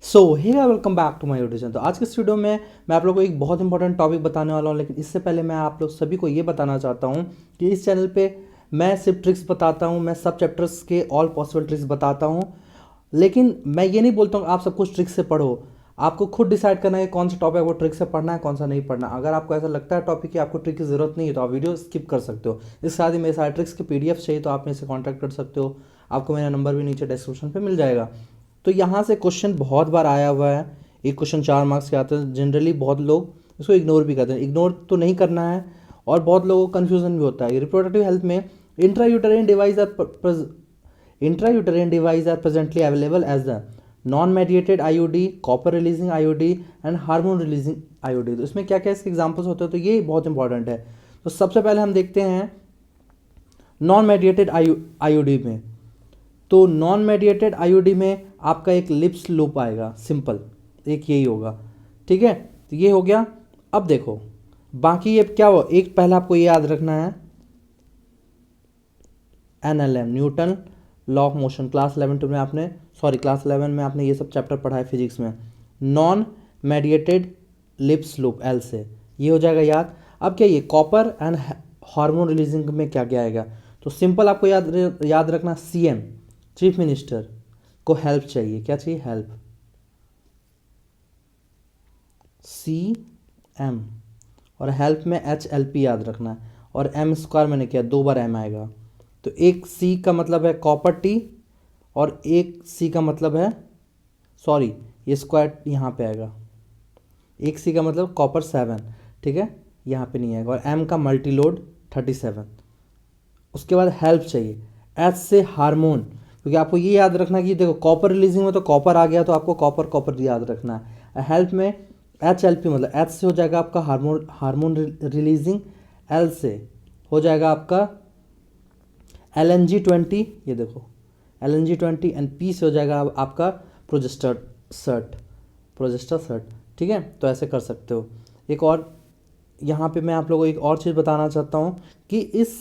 So hey welcome back to my YouTube channel. तो आज के इस वीडियो में मैं आप लोगों को एक बहुत इंपॉर्टेंट टॉपिक बताने वाला हूँ, लेकिन इससे पहले मैं आप लोग सभी को ये बताना चाहता हूँ कि इस चैनल पे मैं सिर्फ ट्रिक्स बताता हूँ, मैं सब चैप्टर्स के ऑल पॉसिबल ट्रिक्स बताता हूँ। लेकिन मैं ये नहीं बोलता हूँ आप सब कुछ ट्रिक्स से पढ़ो, आपको खुद डिसाइड करना है कि कौन सा टॉपिक आपको ट्रिक से पढ़ना है, कौन सा नहीं पढ़ना। अगर आपको ऐसा लगता है टॉपिक की आपको ट्रिक की ज़रूरत नहीं है तो आप वीडियो स्किप कर सकते हो। इसके साथ ही मेरे सारे ट्रिक्स के PDF चाहिए तो आप मेरे से कॉन्टैक्ट कर सकते हो। आपको मेरा नंबर भी नीचे डिस्क्रिप्शन पे मिल जाएगा। तो यहाँ से क्वेश्चन बहुत बार आया हुआ है, एक क्वेश्चन 4 मार्क्स के आते हैं। जनरली बहुत लोग इसको इग्नोर भी करते हैं, इग्नोर तो नहीं करना है, और बहुत लोगों को कन्फ्यूजन भी होता है। रिप्रोडक्टिव हेल्थ में intrauterine device are presently available as the non medicated IUD, copper releasing IUD and hormone releasing IUD। तो इसमें क्या क्या इसके एग्जाम्पल्स होते हैं, तो ये बहुत इंपॉर्टेंट है। तो सबसे पहले हम देखते हैं नॉन मेडिएटेड IUD में। तो नॉन मेडिएटेड IUD में आपका एक लिप्स लूप आएगा, सिंपल एक यही होगा, ठीक है। तो ये हो गया। अब देखो बाकी ये क्या हो, एक पहले आपको ये याद रखना है NLM, Newton law of motion. Class 11 में आपने ये सब चैप्टर पढ़ा है फिजिक्स में। Non mediated lips loop L से ये हो जाएगा याद। अब क्या ये कॉपर एंड हार्मोन रिलीजिंग में क्या क्या आएगा, तो सिंपल आपको याद रखना CM, चीफ मिनिस्टर को हेल्प चाहिए, क्या चाहिए, हेल्प, CM, और हेल्प में HLP याद रखना है, और M² मैंने किया 2 बार M आएगा। तो एक C का मतलब है कॉपर T, और एक C का मतलब है, सॉरी ये स्क्वायर यहाँ पे आएगा, एक C का मतलब कॉपर 7, ठीक है, यहाँ पे नहीं आएगा, और M का मल्टी लोड 37। उसके बाद हेल्प चाहिए H से हार्मोन, क्योंकि आपको ये याद रखना कि देखो कॉपर रिलीजिंग में तो कॉपर आ गया, तो आपको कॉपर याद रखना है। हेल्प में HLP मतलब H से हो जाएगा आपका हार्मोन रिलीजिंग, L से हो जाएगा आपका LNG20, ये देखो LNG20, एंड P से हो जाएगा आपका प्रोजेस्टर सर्ट, ठीक है। तो ऐसे कर सकते हो। एक और यहाँ पे मैं आप लोगों को एक और चीज़ बताना चाहता हूँ कि इस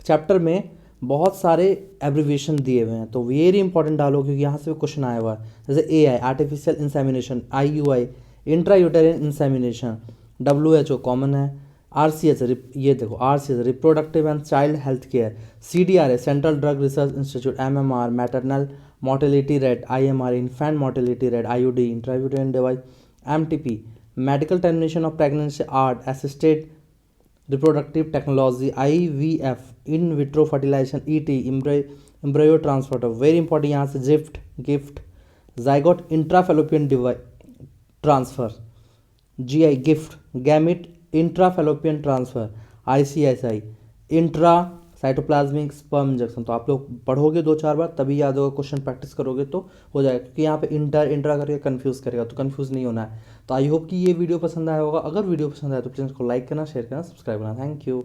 चैप्टर में बहुत सारे एब्रीविएशन दिए हुए हैं, तो वेरी इंपॉर्टेंट डालो, क्योंकि यहाँ से क्वेश्चन आया हुआ है। जैसे AI artificial insemination, IUI intrauterine insemination, WHO common है, RCH ये देखो RCH reproductive and child health care, CDRA central drug research institute, MMR maternal mortality rate, IMR infant mortality rate, IUD intrauterine device, MTP medical termination of pregnancy, ART assisted reproductive technology, IVF in vitro fertilisation, ET embryo transfer. Very important यहाँ से GIFT zygote intrafallopian transfer, GI GIFT gamete intrafallopian transfer, ICSI intra cytoplasmic sperm injection. तो आप लोग पढ़ोगे 2-4 बार तभी याद होगा, question practice करोगे तो हो जाएगा, क्योंकि यहाँ पे इंट्रा करके कन्फ्यूज करेगा, तो कन्फ्यूज नहीं होना है। तो आई होप कि ये वीडियो पसंद आया होगा। अगर वीडियो पसंद आया तो प्लीज़ को लाइक करना, शेयर करना, सब्सक्राइब करना। Thank you.